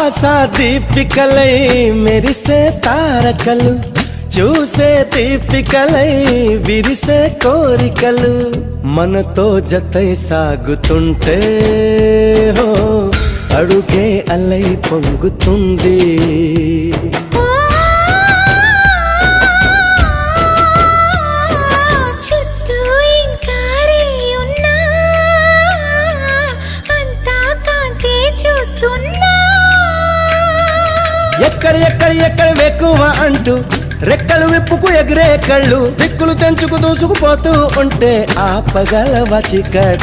ఆశా దీపికలై మెరిసే తారకలు, చూసే దీపికలై విరిసే కోరికలు, మనతో జతై సాగుతుంటే హో అడుగే అలై పొంగుతుంది. ఎక్కడ ఎక్కడ ఎక్కడ వెక్కువ అంటూ రెక్కలు విప్పుకు ఎగిరే కళ్ళు, దిక్కులు తెంచుకు దూసుకుపోతూ ఉంటే ఆపగలవ చీకటి.